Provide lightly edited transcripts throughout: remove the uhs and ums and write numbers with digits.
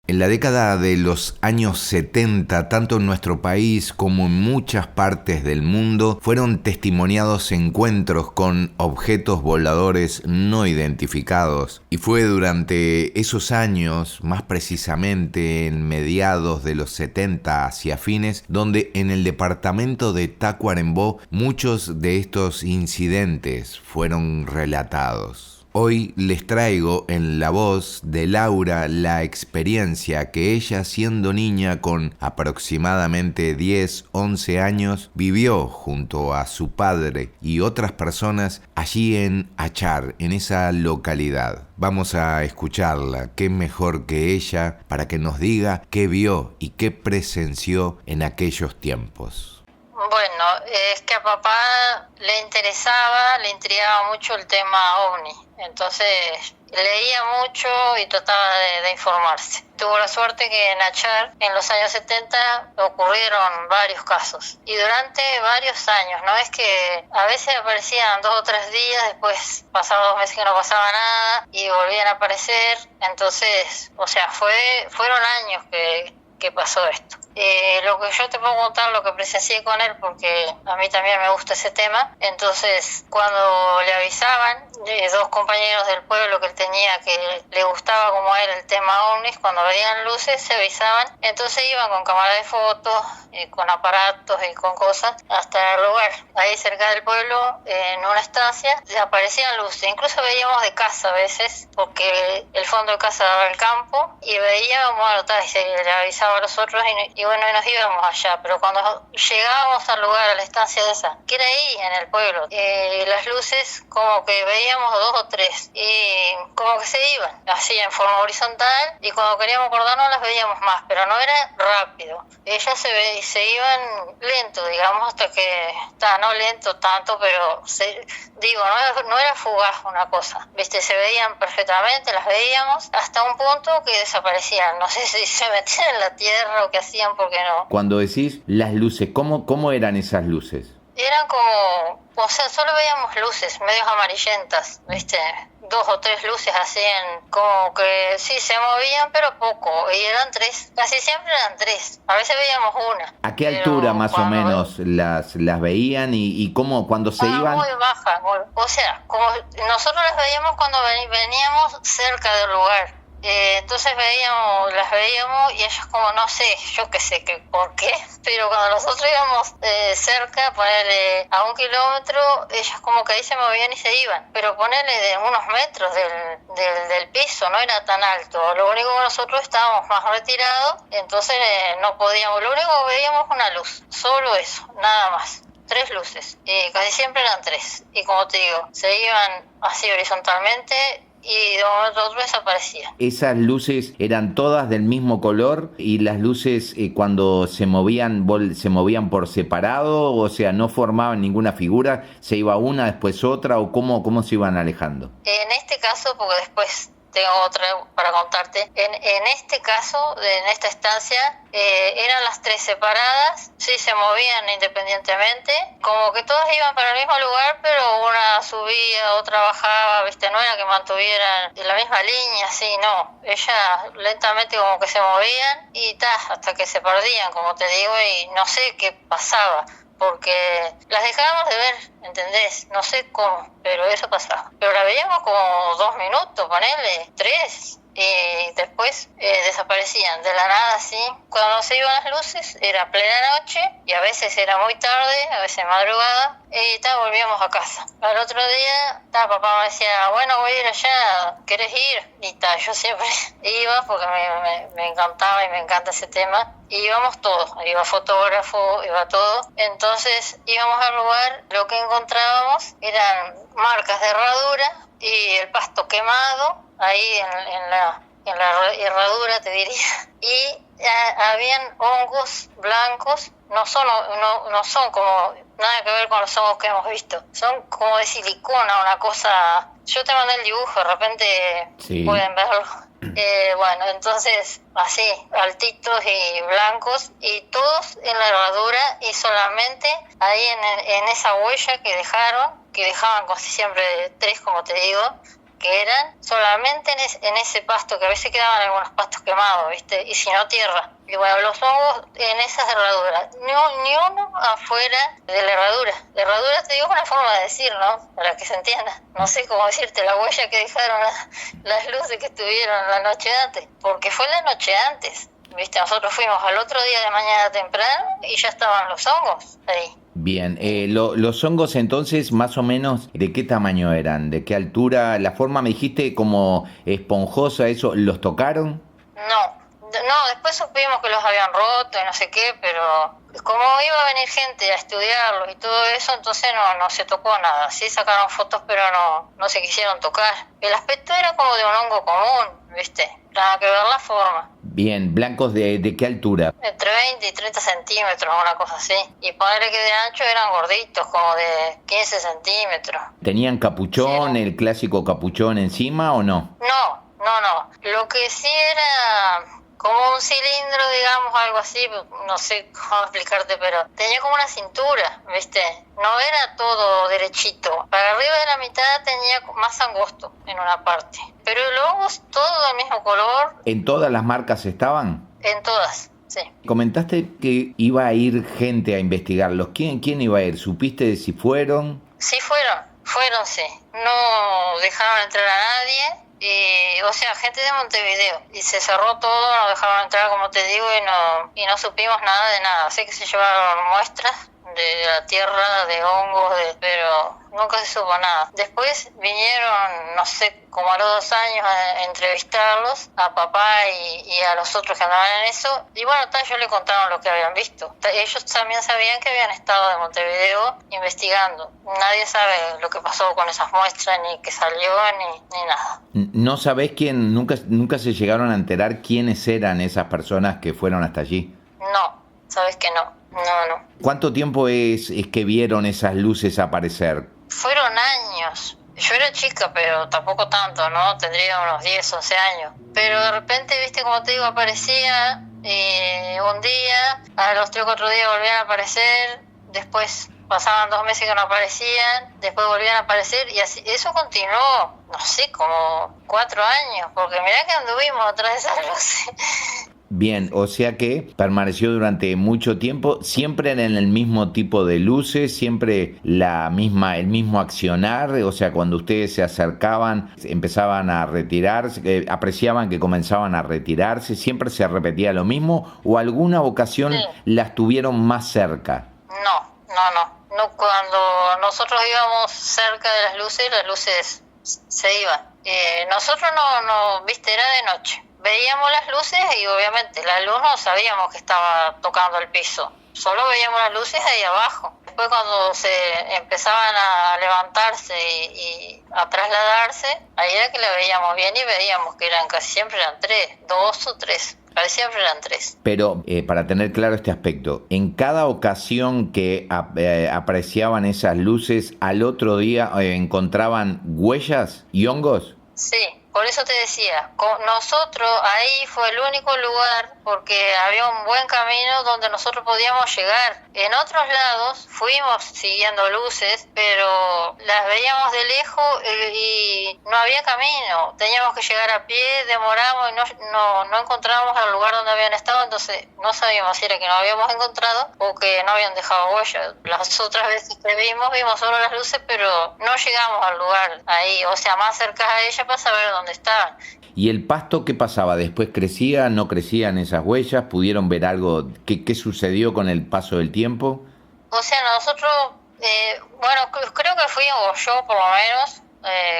En la década de los años 70, tanto en nuestro país como en muchas partes del mundo, fueron testimoniados encuentros con objetos voladores no identificados. Y fue durante esos años, más precisamente en mediados de los 70 hacia fines, donde en el departamento de Tacuarembó muchos de estos incidentes fueron relatados. Hoy les traigo en la voz de Laura la experiencia que ella, siendo niña con aproximadamente 10-11 años, vivió junto a su padre y otras personas allí en Achar, en esa localidad. Vamos a escucharla, qué mejor que ella, para que nos diga qué vio y qué presenció en aquellos tiempos. Bueno, es que a papá le intrigaba mucho el tema OVNI, entonces leía mucho y trataba de informarse. Tuvo la suerte que en Achar, en los años 70, ocurrieron varios casos. Y durante varios años, no es que a veces aparecían 2 o 3 días, después pasaban 2 meses que no pasaba nada y volvían a aparecer. Entonces, o sea, fueron años que pasó esto. Lo que yo te puedo contar, lo que presencié con él, porque a mí también me gusta ese tema. Entonces, cuando le avisaban, 2 compañeros del pueblo que él tenía, que le gustaba como a él el tema ovnis, cuando veían luces se avisaban, entonces iban con cámara de fotos, con aparatos y con cosas hasta el lugar. Ahí cerca del pueblo, en una estancia, aparecían luces. Incluso veíamos de casa a veces, porque el fondo de casa daba al campo, y veíamos, bueno, se le avisaba a los otros y bueno, y nos íbamos allá. Pero cuando llegábamos al lugar, a la estancia de esa, que era ahí en el pueblo, las luces como que veíamos 2 o 3 y como que se iban así en forma horizontal, y cuando queríamos acordarnos las veíamos más, pero no era rápido. Ellas se iban lento, digamos, hasta que no lento tanto, pero no era fugaz una cosa, viste, se veían perfectamente, las veíamos hasta un punto que desaparecían. No sé si se metían en la tierra o qué hacían, porque no. Cuando decís las luces, ¿cómo eran esas luces? Eran como, o sea, solo veíamos luces medios amarillentas, ¿viste? 2 o 3 luces así, como que sí, se movían, pero poco. Y eran 3, casi siempre eran 3. A veces veíamos una. ¿A qué altura más o menos las veían y cómo cuando se iban? Muy baja, o sea, como nosotros las veíamos cuando veníamos cerca del lugar. Entonces las veíamos y ellas como, no sé, yo qué sé, por qué, pero cuando nosotros íbamos cerca, ponerle a 1 kilómetro, ellas como que ahí se movían y se iban, pero ponerle de unos metros del piso, no era tan alto. Lo único que nosotros estábamos más retirados, entonces no podíamos, lo único que veíamos una luz, solo eso, nada más. 3 luces, casi siempre eran 3, y como te digo, se iban así horizontalmente y de un momento a otro desaparecían. ¿Esas luces eran todas del mismo color y las luces cuando se movían por separado? O sea, ¿no formaban ninguna figura? ¿Se iba una, después otra? ¿O cómo se iban alejando? En este caso, porque después tengo otra para contarte, en este caso, en esta estancia, eran las 3 separadas, sí, se movían independientemente, como que todas iban para el mismo lugar, pero una subía, otra bajaba, viste, no era que mantuvieran la misma línea, así, no, ellas lentamente como que se movían y hasta que se perdían, como te digo, y no sé qué pasaba, porque las dejábamos de ver, ¿entendés? No sé cómo, pero eso pasaba. Pero la veíamos como 2 minutos, ponele, 3, y después desaparecían de la nada así. Cuando se iban las luces era plena noche, y a veces era muy tarde, a veces madrugada, y volvíamos a casa. Al otro día, papá me decía, bueno, voy a ir allá, ¿querés ir? Y yo siempre iba porque me encantaba y me encanta ese tema. Y íbamos todos, iba fotógrafo, iba todo. Entonces íbamos al lugar, lo que encontrábamos eran marcas de herradura y el pasto quemado, ahí en la herradura te diría. Y habían hongos blancos, no son como nada que ver con los hongos que hemos visto, son como de silicona, una cosa. Yo te mandé el dibujo, de repente sí. Pueden verlo. Bueno, entonces así, altitos y blancos, y todos en la herradura, y solamente ahí en esa huella que dejaban casi siempre 3, como te digo, que eran solamente en ese pasto, que a veces quedaban algunos pastos quemados, ¿viste? Y si no, tierra. Y bueno, los hongos en esas herraduras, ni uno afuera de la herradura. La herradura, te digo una forma de decir, ¿no? Para que se entienda. No sé cómo decirte, la huella que dejaron las luces que estuvieron la noche antes, porque fue la noche antes. ¿Viste? Nosotros fuimos al otro día de mañana temprano y ya estaban los hongos ahí. Bien, los hongos entonces, más o menos, ¿de qué tamaño eran? ¿De qué altura? La forma, me dijiste, como esponjosa, ¿eso los tocaron? No, después supimos que los habían roto y no sé qué, pero como iba a venir gente a estudiarlos y todo eso, entonces no se tocó nada. Sí sacaron fotos, pero no se quisieron tocar. El aspecto era como de un hongo común, ¿viste? Nada que ver la forma. Bien, ¿blancos de qué altura? Entre 20 y 30 centímetros, una cosa así. Y ponerle que de ancho eran gorditos, como de 15 centímetros. ¿Tenían capuchón, sí, el clásico capuchón encima o no? No. Lo que sí era como un cilindro, digamos, algo así, no sé cómo explicarte, pero tenía como una cintura, ¿viste? No era todo derechito. Para arriba de la mitad tenía más angosto en una parte. Pero luego todo del mismo color. ¿En todas las marcas estaban? En todas, sí. Comentaste que iba a ir gente a investigarlos. ¿Quién iba a ir? ¿Supiste si fueron? Sí, fueron, sí. No dejaron entrar a nadie. O sea, gente de Montevideo, y se cerró todo, no dejaron entrar, como te digo, y no supimos nada de nada. Sé que se llevaron muestras de la tierra, de hongos, pero nunca se supo nada. Después vinieron, no sé, como a los 2 años a entrevistarlos, a papá y a los otros que andaban en eso, y bueno, ellos le contaron lo que habían visto. Ellos también sabían que habían estado en Montevideo investigando. Nadie sabe lo que pasó con esas muestras, ni que salió, ni nada. ¿No sabés quién, nunca se llegaron a enterar quiénes eran esas personas que fueron hasta allí? No, sabes que no. ¿Cuánto tiempo es que vieron esas luces aparecer? Fueron años. Yo era chica, pero tampoco tanto, ¿no? Tendría unos 10, 11 años. Pero de repente, viste, como te digo, aparecía un día, a los 3 o 4 días volvían a aparecer, después pasaban 2 meses que no aparecían, después volvían a aparecer, y así eso continuó, no sé, como 4 años, porque mirá que anduvimos atrás de esas luces. Bien, o sea que permaneció durante mucho tiempo, siempre en el mismo tipo de luces, siempre el mismo accionar, o sea, cuando ustedes se acercaban, empezaban a retirarse, apreciaban que comenzaban a retirarse, siempre se repetía lo mismo, o alguna ocasión sí las tuvieron más cerca. No, cuando nosotros íbamos cerca de las luces se iban. Nosotros no, viste, era de noche. Veíamos las luces y obviamente la luz no sabíamos que estaba tocando el piso. Solo veíamos las luces ahí abajo. Después cuando se empezaban a levantarse y a trasladarse, ahí era que la veíamos bien y veíamos que casi siempre eran 3, 2 o 3. Casi siempre eran 3. Pero para tener claro este aspecto, en cada ocasión que apreciaban esas luces, al otro día encontraban huellas y hongos. Sí. Por eso te decía, nosotros ahí fue el único lugar, porque había un buen camino donde nosotros podíamos llegar. En otros lados fuimos siguiendo luces, pero las veíamos de lejos y no había camino. Teníamos que llegar a pie, demoramos y no encontramos el lugar donde habían estado, entonces no sabíamos si era que no habíamos encontrado o que no habían dejado huellas. Las otras veces que vimos solo las luces, pero no llegamos al lugar ahí, o sea, más cerca a ella para saber dónde estaban. ¿Y el pasto qué pasaba? ¿Después crecía? ¿No crecían esas huellas? ¿Pudieron ver algo? ¿Qué sucedió con el paso del tiempo? O sea, nosotros, creo que fui yo por lo menos,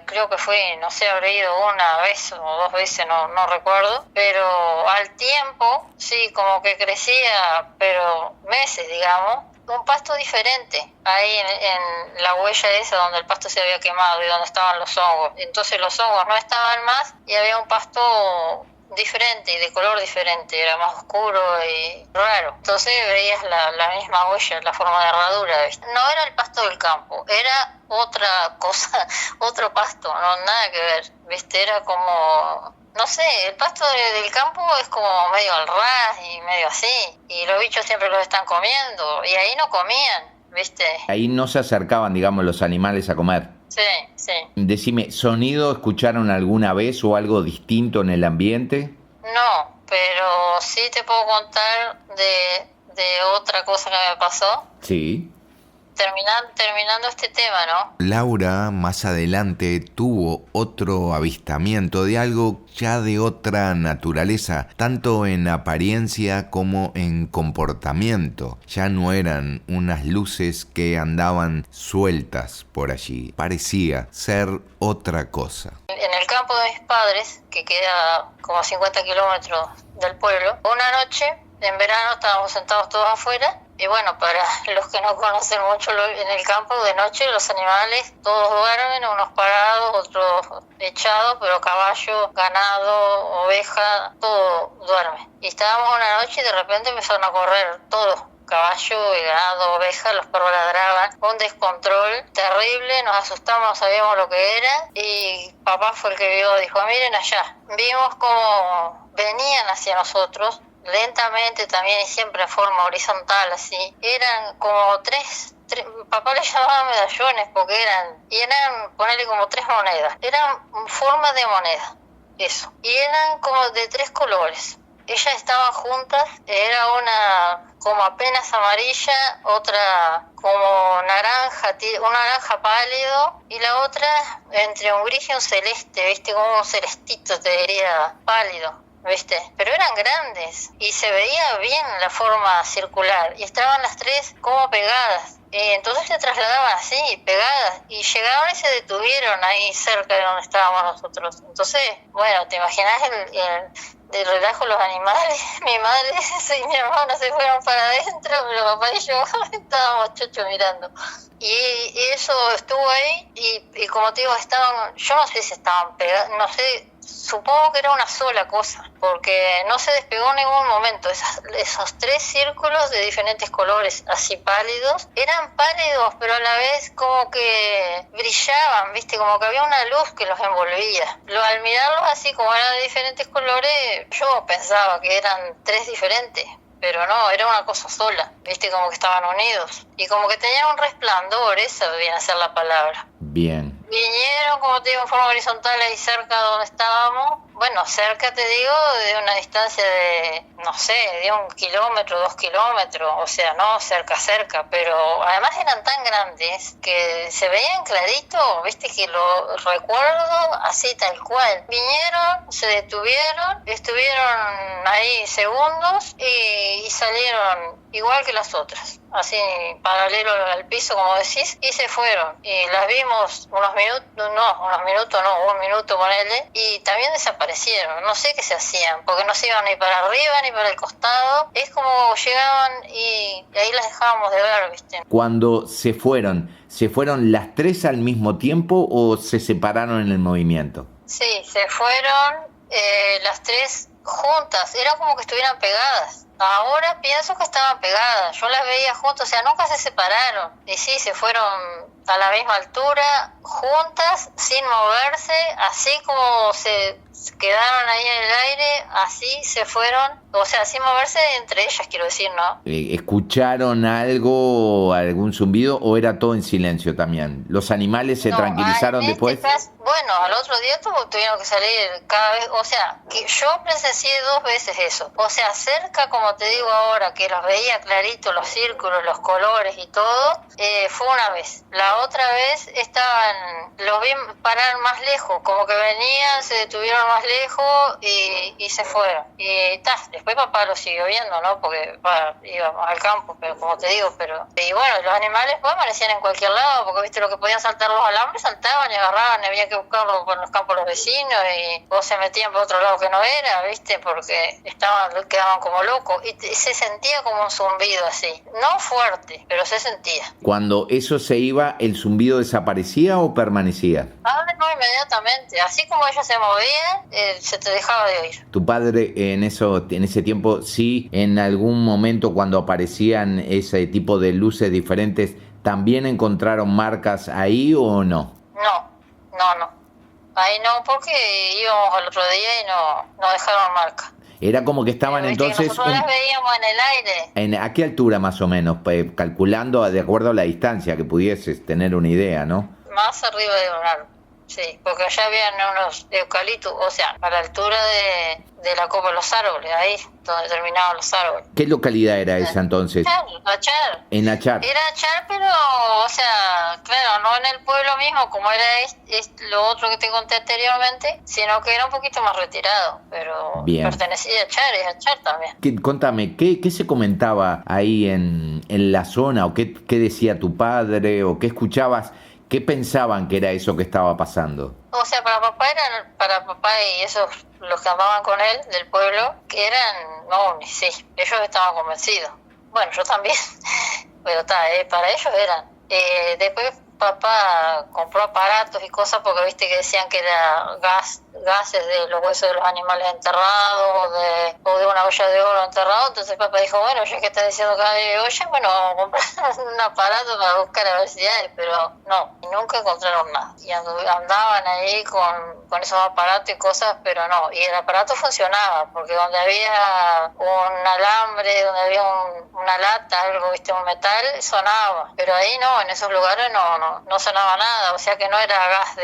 creo que fui, no sé, habré ido 1 vez o 2 veces, no recuerdo, pero al tiempo, sí, como que crecía, pero meses, digamos, un pasto diferente, ahí en la huella esa donde el pasto se había quemado y donde estaban los hongos. Entonces los hongos no estaban más y había un pasto diferente y de color diferente, era más oscuro y raro. Entonces veías la misma huella, la forma de herradura, ¿viste? No era el pasto del campo, era otra cosa, otro pasto, no nada que ver, ¿viste? Era como... No sé, el pasto del campo es como medio al ras y medio así. Y los bichos siempre los están comiendo. Y ahí no comían, ¿viste? Ahí no se acercaban, digamos, los animales a comer. Sí, sí. Decime, ¿sonido escucharon alguna vez o algo distinto en el ambiente? No, pero sí te puedo contar de otra cosa que me pasó. Sí. Terminando este tema, ¿no? Laura más adelante tuvo otro avistamiento de algo ya de otra naturaleza, tanto en apariencia como en comportamiento. Ya no eran unas luces que andaban sueltas por allí, parecía ser otra cosa. En el campo de mis padres, que queda como a 50 kilómetros del pueblo, una noche, en verano, estábamos sentados todos afuera. Y bueno, para los que no conocen mucho en el campo, de noche los animales todos duermen, unos parados, otros echados, pero caballo, ganado, oveja, todo duerme. Y estábamos una noche y de repente empezaron a correr todos, caballo y ganado, oveja, los perros ladraban, un descontrol terrible, nos asustamos, no sabíamos lo que era, y papá fue el que vio, dijo, miren allá, vimos cómo venían hacia nosotros, lentamente también y siempre en forma horizontal, así. Eran como tres, papá les llamaba medallones porque eran, ponerle como 3 monedas. Eran forma de moneda, eso. Y eran como de 3 colores. Ellas estaban juntas, era una como apenas amarilla, otra como naranja, un naranja pálido, y la otra entre un gris y un celeste, ¿viste? Como un celestito, te diría, pálido. ¿Viste? Pero eran grandes y se veía bien la forma circular y estaban las 3 como pegadas. Entonces se trasladaban así, pegadas, y llegaron y se detuvieron ahí cerca de donde estábamos nosotros. Entonces, bueno, ¿te imaginas el relajo de los animales? Mi madre y mi hermana se fueron para adentro, pero papá y yo estábamos chochos mirando. Y eso estuvo ahí y como te digo, yo no sé si estaban pegadas, no sé. Supongo que era una sola cosa, porque no se despegó en ningún momento. Esos 3 círculos de diferentes colores, así pálidos, eran pálidos, pero a la vez como que brillaban, ¿viste? Como que había una luz que los envolvía. Al mirarlos así, como eran de diferentes colores, yo pensaba que eran 3 diferentes. Pero no, era una cosa sola, ¿viste? Como que estaban unidos. Y como que tenían un resplandor, esa viene a ser la palabra. Bien. Vinieron, como te digo, en forma horizontal ahí cerca donde estábamos. Bueno, cerca te digo, de una distancia de, no sé, de 1 kilómetro, 2 kilómetros. O sea, no cerca, pero además eran tan grandes que se veían clarito, viste, que lo recuerdo así tal cual. Vinieron, se detuvieron, estuvieron ahí segundos y salieron igual que las otras, así paralelo al piso, como decís, y se fueron. Y las vimos un minuto ponele, y también desaparecieron. No sé qué se hacían, porque no se iban ni para arriba ni para el costado. Es como llegaban y ahí las dejábamos de ver, ¿viste? Cuando ¿se fueron las 3 al mismo tiempo o se separaron en el movimiento? Sí, se fueron las 3 juntas, era como que estuvieran pegadas. Ahora pienso que estaban pegadas, yo las veía juntas, o sea, nunca se separaron. Y sí, se fueron a la misma altura, juntas, sin moverse, así como se quedaron ahí en el aire, así se fueron, o sea, sin moverse entre ellas, quiero decir, ¿no? ¿Escucharon algún zumbido o era todo en silencio también? ¿Los animales se tranquilizaron después? Bueno, al otro día tuvieron que salir cada vez, o sea, que yo presencié 2 veces eso, o sea, cerca, como te digo ahora, que los veía clarito, los círculos, los colores y todo, fue una vez. La otra vez los vi parar más lejos, como que venían, se detuvieron más lejos y se fueron. Y después papá lo siguió viendo, ¿no? Porque íbamos al campo, pero como te digo, y bueno, los animales pues aparecían en cualquier lado, porque viste lo que podían saltar los alambres, saltaban y agarraban, y había que buscarlo por los campos de los vecinos, o se metían por otro lado que no era, viste, porque quedaban como locos, y se sentía como un zumbido así, no fuerte, pero se sentía. Cuando eso se iba, ¿el zumbido desaparecía o permanecía? No, inmediatamente, así como ellos se movían, se te dejaba de oír. ¿Tu padre en ese tiempo sí, en algún momento cuando aparecían ese tipo de luces diferentes, también encontraron marcas ahí o no? No. Ahí no, porque íbamos al otro día y no dejaron marca. Era como que estaban entonces... Nosotros las veíamos en el aire. ¿A qué altura más o menos? Calculando de acuerdo a la distancia, que pudieses tener una idea, ¿no? más arriba de un árbol. Sí, porque allá habían unos eucaliptos, o sea, a la altura de la copa de los árboles, ahí donde terminaban los árboles. ¿Qué localidad era esa entonces? Achar. En Achar. Era Achar, pero, o sea, claro, no en el pueblo mismo, como era lo otro que te conté anteriormente, sino que era un poquito más retirado, pero bien, pertenecía a Achar, es Achar también. Contame, ¿qué se comentaba ahí en la zona? ¿O qué decía tu padre? ¿O qué escuchabas? ¿Qué pensaban que era eso que estaba pasando? O sea, para papá y esos, los que andaban con él del pueblo, que eran ovnis, sí, ellos estaban convencidos. Bueno, yo también, pero para ellos eran. Después papá compró aparatos y cosas porque viste que decían que era gases de los huesos de los animales enterrados o de una olla de oro enterrado. Entonces papá dijo, bueno, ya que está diciendo que hay olla, bueno, vamos a comprar un aparato para buscar a ver si hay, pero no, y nunca encontraron nada. Y andaban ahí con esos aparatos y cosas, pero no, y el aparato funcionaba, porque donde había un alambre, donde había una lata, algo, viste, un metal, sonaba, pero ahí no, en esos lugares no sonaba nada, o sea que no era gas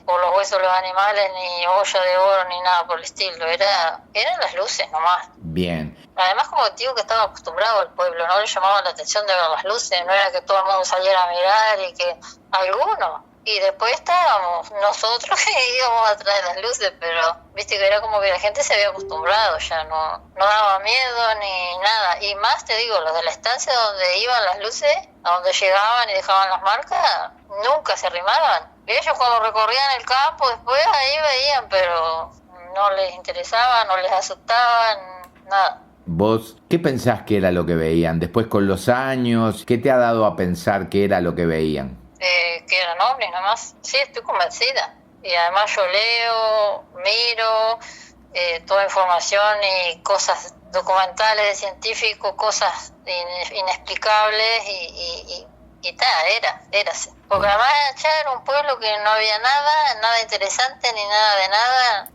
por los huesos de los animales, ni olla de oro, ni nada por el estilo, eran las luces nomás. Bien. Además, como te digo, que estaba acostumbrado al pueblo, no le llamaba la atención de ver las luces, no era que todo el mundo saliera a mirar y que algunos. Y después estábamos nosotros que íbamos atrás de las luces, pero viste que era como que la gente se había acostumbrado, ya no daba miedo ni nada. Y más te digo, los de la estancia donde iban las luces, a donde llegaban y dejaban las marcas, nunca se arrimaban. Ellos cuando recorrían el campo después ahí veían, pero no les interesaba, no les asustaban, nada. ¿Vos qué pensás que era lo que veían? Después con los años, ¿qué te ha dado a pensar que era lo que veían? Que eran ovnis nomás. Sí, estoy convencida. Y además yo leo, miro toda información y cosas documentales de científicos, cosas inexplicables y era así. Porque además Achá era un pueblo que no había nada interesante ni nada de nada,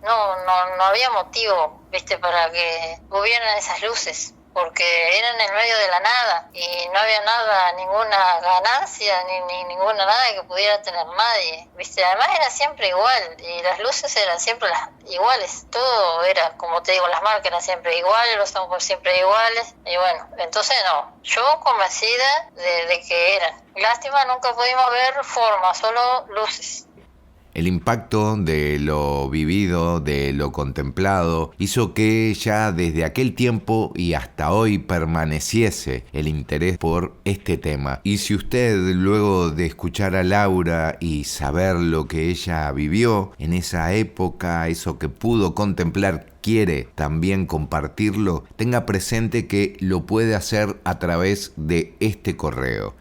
no había motivo, viste, para que hubieran esas luces, porque eran en el medio de la nada y no había nada, ninguna ganancia ni ninguna nada que pudiera tener nadie, viste. Además era siempre igual y las luces eran siempre iguales, todo era, como te digo, las marcas eran siempre iguales, los ojos siempre iguales y bueno, entonces no, yo convencida de que eran. Lástima, nunca pudimos ver forma, solo luces. El impacto de lo vivido, de lo contemplado, hizo que ya desde aquel tiempo y hasta hoy permaneciese el interés por este tema. Y si usted, luego de escuchar a Laura y saber lo que ella vivió en esa época, eso que pudo contemplar, quiere también compartirlo, tenga presente que lo puede hacer a través de este correo.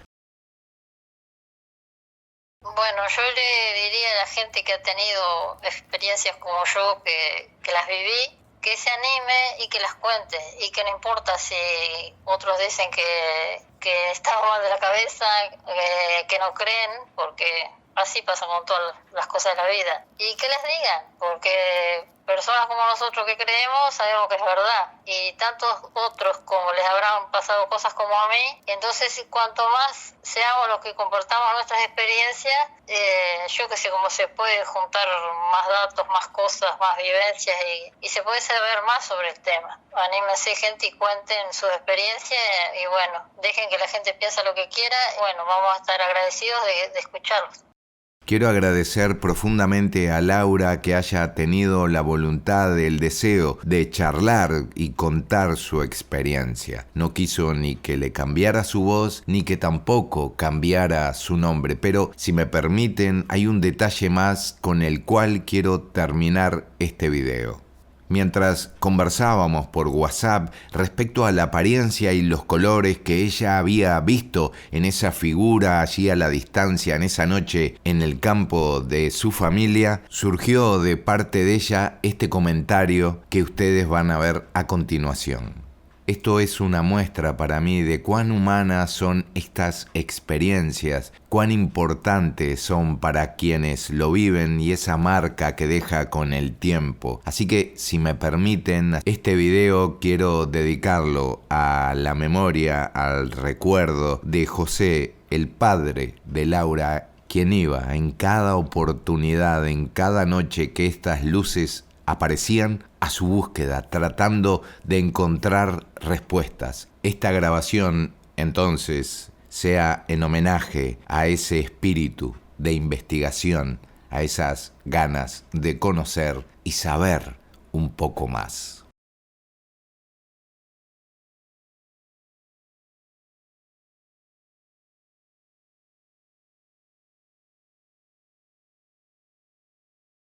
Bueno, yo le diría a la gente que ha tenido experiencias como yo, que las viví, que se anime y que las cuente, y que no importa si otros dicen que estamos mal de la cabeza, que no creen, porque así pasa con todas las cosas de la vida, y que les digan, porque personas como nosotros que creemos sabemos que es verdad, y tantos otros como les habrán pasado cosas como a mí. Entonces, cuanto más seamos los que compartamos nuestras experiencias, yo que sé, cómo se puede juntar más datos, más cosas, más vivencias y se puede saber más sobre el tema. Anímense, gente, y cuenten sus experiencias y bueno, dejen que la gente piense lo que quiera. Bueno, vamos a estar agradecidos de escucharlos. Quiero agradecer profundamente a Laura que haya tenido la voluntad, el deseo de charlar y contar su experiencia. No quiso ni que le cambiara su voz, ni que tampoco cambiara su nombre. Pero, si me permiten, hay un detalle más con el cual quiero terminar este video. Mientras conversábamos por WhatsApp respecto a la apariencia y los colores que ella había visto en esa figura allí a la distancia en esa noche en el campo de su familia, surgió de parte de ella este comentario que ustedes van a ver a continuación. Esto es una muestra para mí de cuán humanas son estas experiencias, cuán importantes son para quienes lo viven y esa marca que deja con el tiempo. Así que, si me permiten, este video quiero dedicarlo a la memoria, al recuerdo de José, el padre de Laura, quien iba en cada oportunidad, en cada noche que estas luces aparecían, a su búsqueda, tratando de encontrar respuestas. Esta grabación, entonces, sea en homenaje a ese espíritu de investigación, a esas ganas de conocer y saber un poco más.